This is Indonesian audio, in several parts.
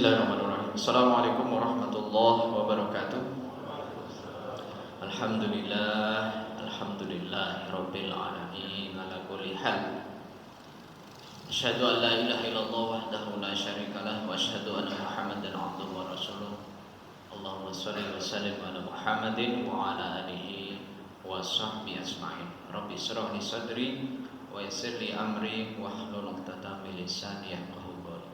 Bismillahirrahmanirrahim. Assalamualaikum warahmatullahi wabarakatuh. Alhamdulillah rabbil alamin ala kulli hal. Asyhadu an la ilaha illallah wahdahu la syarikalah wa asyhadu anna Muhammadan abduhu wa rasuluh. Allahumma shalli wa sallim ala Muhammadin wa ala alihi wa sahbihi ajma'in. Rabbi shrah li sadri wa yassir li amri wahlul 'uqdatam min lisani yafqahu qawli.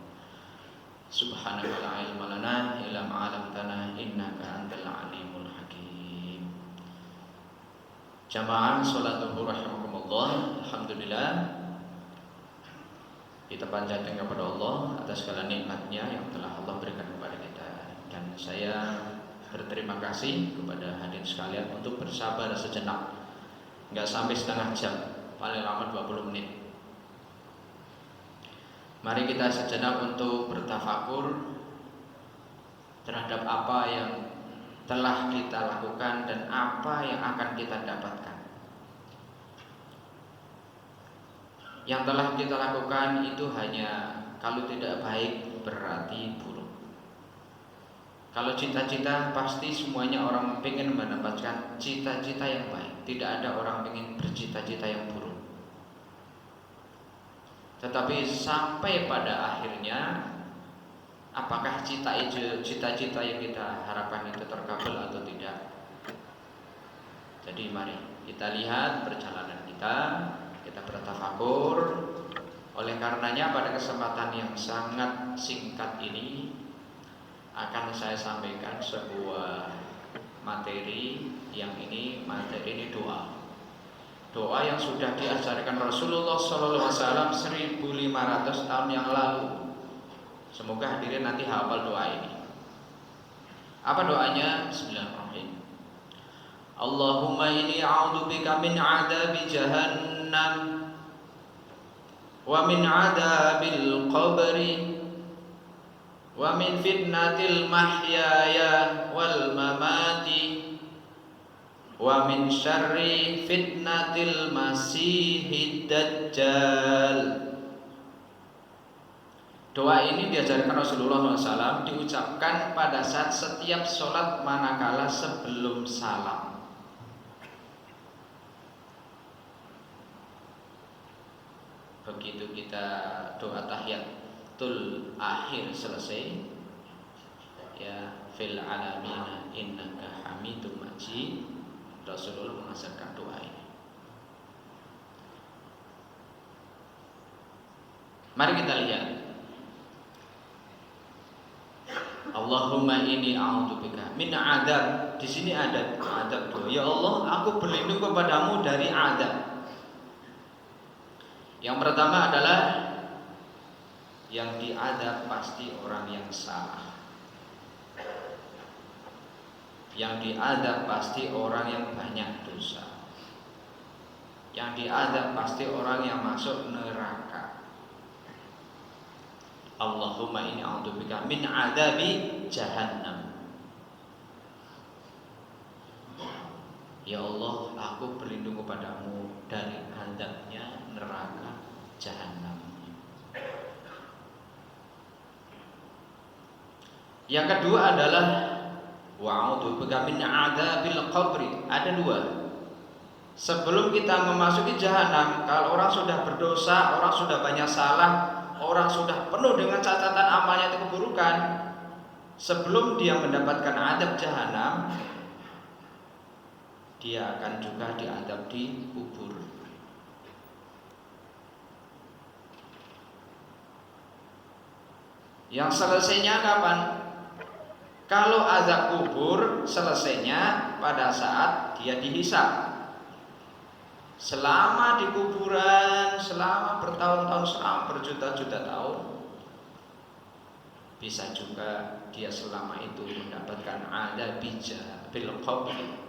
Subhanaka la ilma lana illa ma 'allamtana innaka antal alimul hakim. Jamaah salat zuhur rahimakumullah. Alhamdulillah kita panjatkan kepada Allah atas segala nikmatnya yang telah Allah berikan kepada kita. Dan saya berterima kasih kepada hadirin sekalian untuk bersabar sejenak. Enggak sampai setengah jam, paling lama 20 menit. Mari kita sejenak untuk bertafakur terhadap apa yang telah kita lakukan dan apa yang akan kita dapatkan. Yang telah kita lakukan itu hanya kalau tidak baik berarti buruk. Kalau cita-cita pasti semuanya orang ingin mendapatkan cita-cita yang baik. Tidak ada orang ingin bercita-cita yang buruk. Tetapi sampai pada akhirnya apakah cita-cita yang kita harapkan itu terkabul atau tidak? Jadi mari kita lihat perjalanan kita bertafakur. Oleh karenanya pada kesempatan yang sangat singkat ini akan saya sampaikan sebuah materi yang materi ini doa. Doa yang sudah diajarkan Rasulullah SAW 1500 tahun yang lalu. Semoga hadirin nanti hafal doa ini. Apa doanya? Bismillahirrahmanirrahim. Allahumma inni a'udzubika min 'adzabi jahannam wa min 'adzabil qabri wa min fitnatil mahyaya wal mamati wa min syarri fitnatil masihid dajjal. Doa ini diajarkan Rasulullah SAW, diucapkan pada saat setiap sholat manakala sebelum salam. Begitu kita doa tahiyatul akhir selesai, ya fil alamina innaka hamidum majid, Rasulullah mengajarkan doa ini. Mari kita lihat. Allahumma inni a'udzubika min adzab. Di sini ada adzab doa. Ya Allah, aku berlindung kepadamu dari adzab. Yang pertama adalah yang diadzab pasti orang yang salah. Yang diadzab pasti orang yang banyak dosa. Yang diadzab pasti orang yang masuk neraka. Allahumma inni a'udzubika min 'adzabi jahannam. Ya Allah, aku berlindung kepadamu dari azabnya neraka jahannam. Yang kedua adalah wa'udzubika min 'adzabil qabri. Ada dua. Sebelum kita memasuki jahanam, kalau orang sudah berdosa, orang sudah banyak salah, orang sudah penuh dengan catatan amalnya itu keburukan, sebelum dia mendapatkan azab jahanam, dia akan juga diazab di kubur. Yang selesainya kapan? Kalau azab kubur selesainya pada saat dia dihisab. Selama di kuburan, selama bertahun-tahun, selama berjuta-juta tahun, bisa juga dia selama itu mendapatkan azab bil qabri.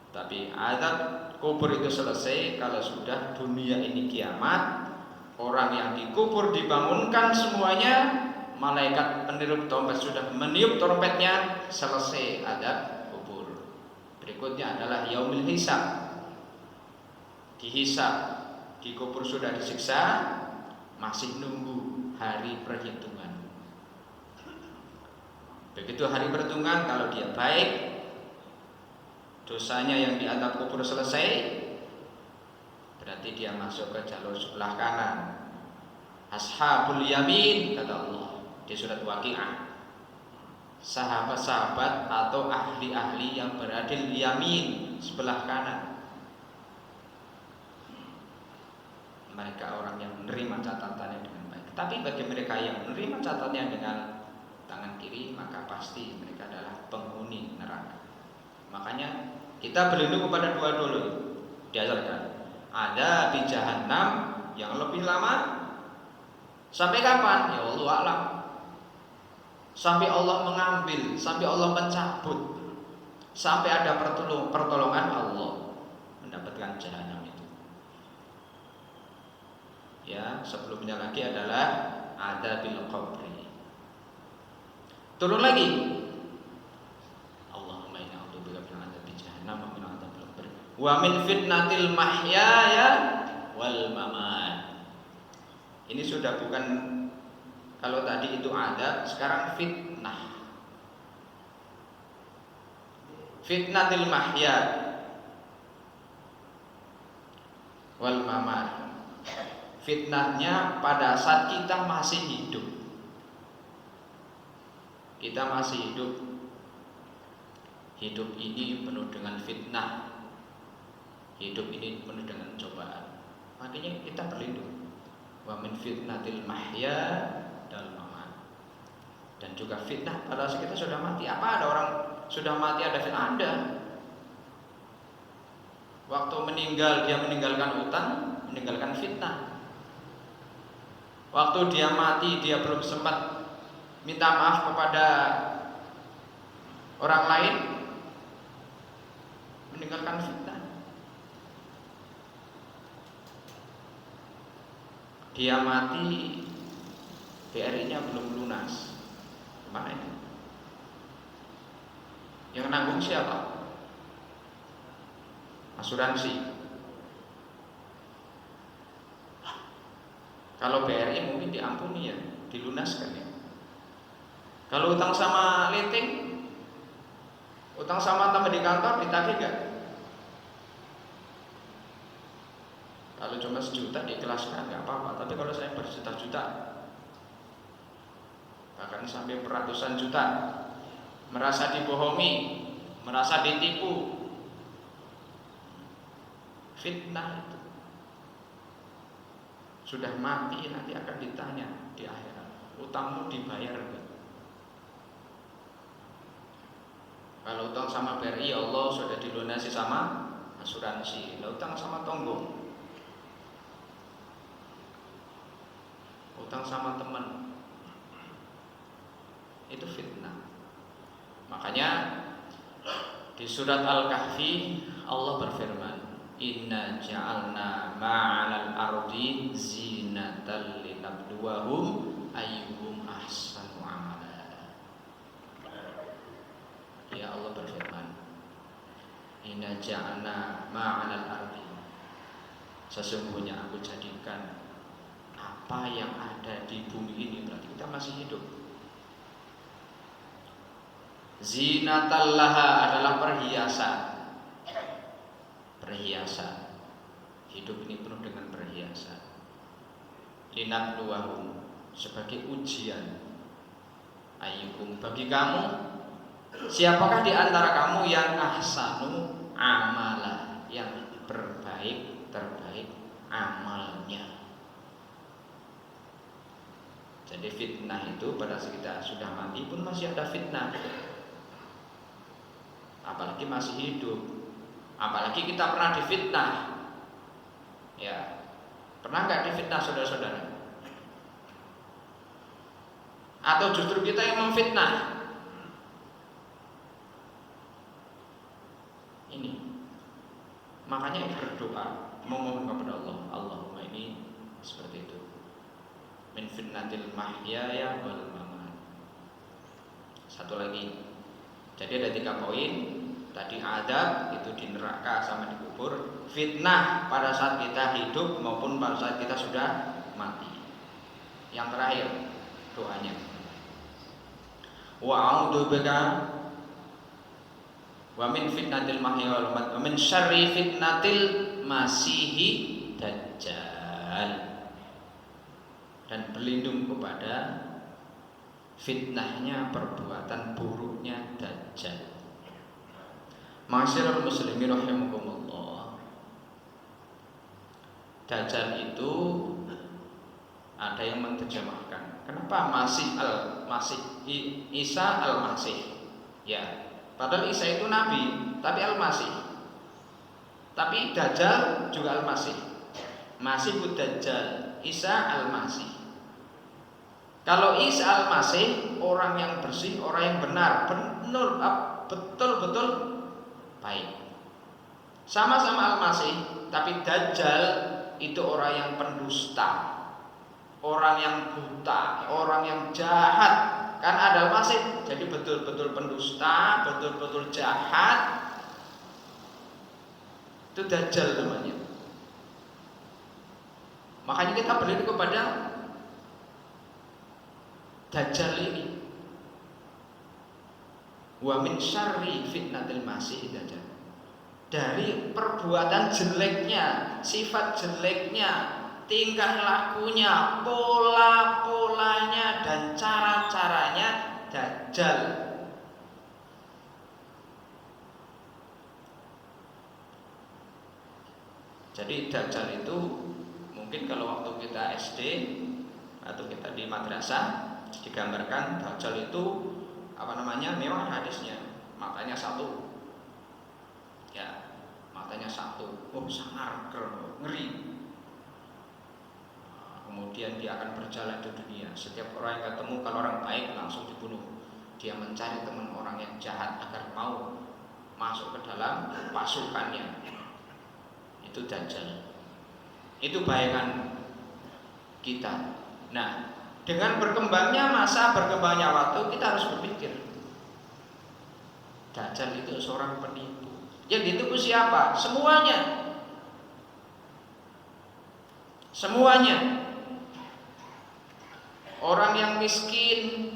Tapi azab kubur itu selesai kalau sudah dunia ini kiamat. Orang yang dikubur dibangunkan semuanya, malaikat peniup trompet sudah meniup trompetnya, selesai azab kubur. Berikutnya adalah yaumil hisab. Dihisab, dikubur sudah disiksa, masih nunggu hari perhitungan. Begitu hari perhitungan, kalau dia baik, dosanya yang di atap kubur selesai, berarti dia masuk ke jalur sebelah kanan. Ashabul yamin, kata Allah di surat Waqiah, sahabat-sahabat atau ahli-ahli yang berada di yamin, sebelah kanan. Mereka orang yang menerima catatannya dengan baik. Tapi bagi mereka yang menerima catatannya dengan tangan kiri, maka pasti mereka adalah penghuni neraka. Makanya kita berlindung kepada dua dulu. Diajarkan ada di Jahannam yang lebih lama. Sampai kapan? Ya Allah a'lam. Sampai Allah mengambil, sampai Allah mencabut, sampai ada pertolongan Allah mendapatkan Jahannam itu. Ya, sebelumnya lagi adalah ada bil qabri. Turun lagi. Allahumma inna a'udzubika min adzabi jahannam wa min adzabil qabr wa min fitnatil mahyaya wal mamat. Ini sudah bukan, kalau tadi itu ada, sekarang fitnah. Fitnatil mahya wal mamat. Fitnahnya pada saat kita masih hidup. Kita masih hidup. Hidup ini penuh dengan fitnah. Hidup ini penuh dengan cobaan. Makanya kita berlindung. Wa min fitnatil mahya dan mamat. Dan juga fitnah pada saat kita sudah mati. Apa ada orang sudah mati ada fitnah? Ada. Waktu meninggal dia meninggalkan utang, meninggalkan fitnah. Waktu dia mati dia belum sempat minta maaf kepada orang lain, meninggalkan fitnah. Dia mati, BRI-nya belum lunas. Kemana ini? Yang nanggung siapa? Asuransi. Kalau BRI mungkin diampuni ya, dilunaskan ya. Kalau utang sama leting, utang sama teman di kantor ditagih gak? Kalau cuma sejuta diikhlaskan nggak apa-apa. Tapi kalau saya berjuta-juta, bahkan sampai beratusan juta, merasa dibohongi, merasa ditipu, fitnah itu. Sudah mati nanti akan ditanya di akhirat, utangmu dibayar enggak? Kalau utang sama BRI Allah sudah dilunasi sama asuransi. Kalau utang sama tonggo, utang sama teman, itu fitnah. Makanya di surat Al-Kahfi Allah berfirman, inna ja'alna ma'alal ardi zinatan linabluwahum ayyuhum ahsanu amala. Ya Allah berfirman, inna ja'alna ma'alal ardi, sesungguhnya aku jadikan apa yang ada di bumi ini, berarti kita masih hidup, zinatan laha, adalah perhiasan. Perhiasan. Hidup ini penuh dengan perhiasan. Linabluwahum, sebagai ujian. Ayyukum, bagi kamu, siapakah di antara kamu yang ahsanu amala, yang terbaik amalnya. Jadi fitnah itu pada saat kita sudah mati pun masih ada fitnah. Apalagi masih hidup. Apalagi kita pernah difitnah. Ya, pernah nggak difitnah saudara-saudara? Atau justru kita yang memfitnah? Ini. Makanya berdoa, memohon kepada Allah. Allahumma ini seperti itu. Min fitnatil mahyaya wal mamat. Satu lagi. Jadi ada 3 poin. Tadi adab itu di neraka sama di kubur, fitnah pada saat kita hidup maupun pada saat kita sudah mati. Yang terakhir doanya. Wa a'udzu bika wa min fitnatil mahya wal mamat wa min syarri fitnatil masihi dajjal. Dan berlindung kepada fitnahnya, perbuatan buruknya dajjal. Ma'asyiral muslimin rahimakumullah. Dajjal itu ada yang menerjemahkan, kenapa Masih Isa Al-Masih? Ya, padahal Isa itu nabi, tapi Al-Masih. Tapi Dajjal juga Al-Masih. Masihud Dajjal, Isa Al-Masih. Kalau Isa Al-Masih orang yang bersih, orang yang benar, betul-betul baik. Sama-sama Al-Masih, tapi Dajjal itu orang yang pendusta, orang yang buta, orang yang jahat. Kan ada Al-Masih, jadi betul-betul pendusta, betul-betul jahat. Itu Dajjal namanya. Makanya kita berlindung kepada Dajjal ini. Wa min syarri fitnatil masih dajjal. Dari perbuatan jeleknya, sifat jeleknya, tingkah lakunya, pola-polanya dan cara-caranya dajjal. Jadi dajjal itu mungkin kalau waktu kita SD atau kita di madrasah digambarkan dajjal itu memang hadisnya matanya satu. Ya, matanya satu. Oh, sangar, ngeri. Kemudian dia akan berjalan di dunia. Setiap orang yang ketemu, kalau orang baik langsung dibunuh. Dia mencari teman orang yang jahat agar mau masuk ke dalam pasukannya. Itu dajjal. Itu bayangan kita. Nah, dengan berkembangnya masa, berkembangnya waktu, kita harus berpikir dajjal itu seorang penipu. Yang ditipu siapa? Semuanya. Semuanya. Orang yang miskin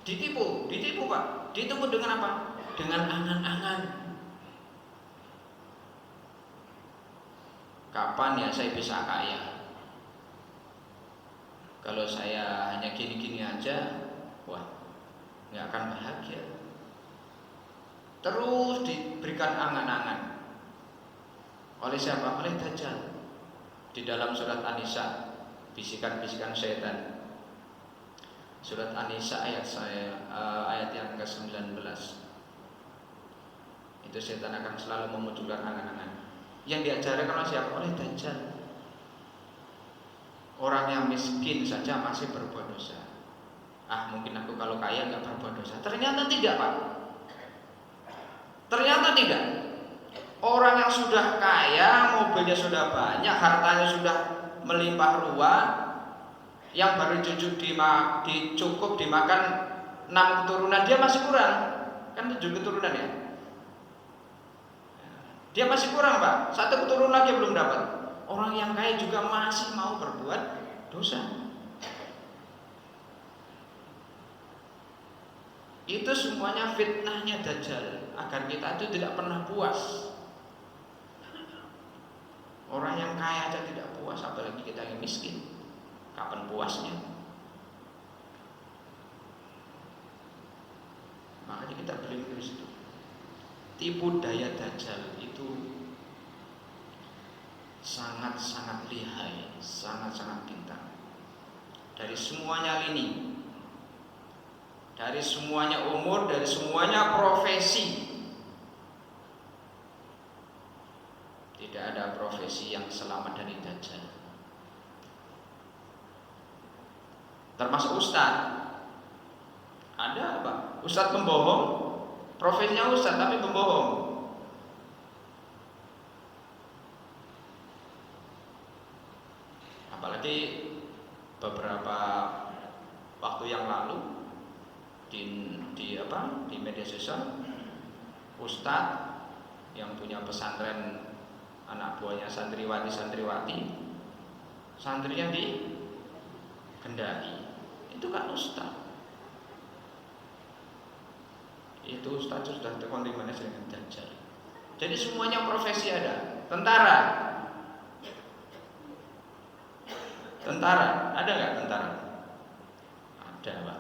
ditipu Pak. Ditipu dengan apa? Dengan angan-angan. Kapan ya saya bisa kaya? Kalau saya hanya gini-gini aja, wah, nggak akan bahagia. Terus diberikan angan-angan oleh siapa? Oleh Dajjal. Di dalam surat An-Nisa, bisikan-bisikan setan. Surat An-Nisa ayat yang ke-19. Itu setan akan selalu memunculkan angan-angan. Yang diajarkan oleh siapa? Oleh Dajjal. Orang yang miskin saja masih berbuat dosa. Mungkin aku kalau kaya nggak berbuat dosa. Ternyata tidak, Pak. Ternyata tidak. Orang yang sudah kaya, mobilnya sudah banyak, hartanya sudah melimpah ruah, yang baru cukup dimakan 6 keturunan, dia masih kurang. Kan 7 keturunan ya. Dia masih kurang, Pak. 1 keturunan lagi belum dapat. Orang yang kaya juga masih mau berbuat dosa. Itu semuanya fitnahnya Dajjal, agar kita itu tidak pernah puas. Orang yang kaya aja tidak puas, apalagi kita yang miskin. Kapan puasnya? Makanya kita berlindung di situ. Tipu daya Dajjal itu sangat-sangat lihai, sangat-sangat pintar. Dari semuanya lini, dari semuanya umur, dari semuanya profesi. Tidak ada profesi yang selamat dari Dajjal. Termasuk ustaz. Ada apa? Ustaz pembohong. Profesinya ustaz tapi pembohong. Apalagi beberapa waktu yang lalu di media sosial, ustaz yang punya pesantren, anak buahnya santriwati, santrinya gendai. Itu kan ustaz. Itu ustaz sudah tekan di mana dengan Dajjal. Jadi semuanya profesi ada. Tentara. Tentara, ada nggak tentara? Ada, Pak.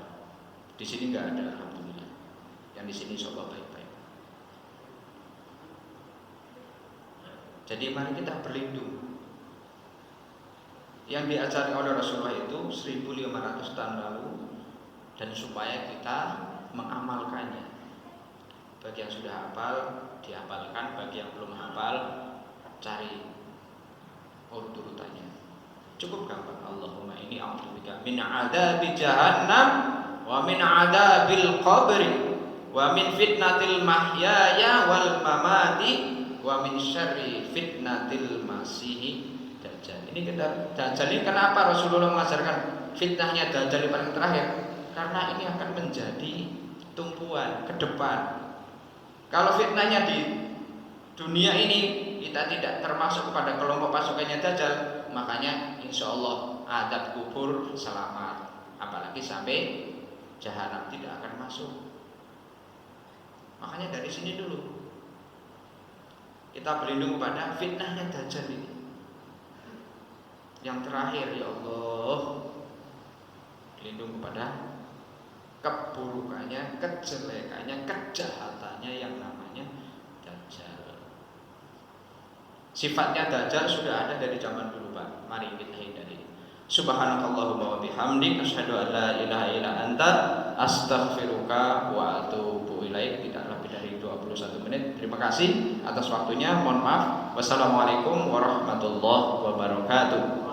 Di sini nggak ada, alhamdulillah. Yang di sini coba baik-baik. Jadi mari kita berlindung. Yang diajari oleh Rasulullah itu 1500 tahun lalu, dan supaya kita mengamalkannya. Bagi yang sudah hafal dihafalkan, bagi yang belum hafal cari urutannya. Cukup gampang. Allahumma inni a'udzubika min adzabi jahannam wa min adzabil qabri wa min fitnatil mahyaya wal mamati wa min syarri fitnatil masihi dajjal. Ini kita Dajjal ini kenapa Rasulullah mengajarkan fitnahnya Dajjal paling terakhir? Karena ini akan menjadi tumpuan ke depan. Kalau fitnahnya di dunia ini kita tidak termasuk kepada kelompok pasukannya Dajjal, makanya insya Allah azab kubur selamat. Apalagi sampai jahanam tidak akan masuk. Makanya dari sini dulu kita berlindung kepada fitnahnya Dajjal ini. Yang terakhir, ya Allah, berlindung kepada keburukannya, kejelekannya, kejahatannya yang namanya Dajjal. Sifatnya Dajjal sudah ada dari zaman dulu, Pak. Mari kita hindari. Subhanakallahumma wa bihamdik asyhadu an la ilaha illa anta astaghfiruka wa atubu ilaik. Tidak lebih dari 21 menit. Terima kasih atas waktunya. Mohon maaf. Wassalamualaikum warahmatullahi wabarakatuh.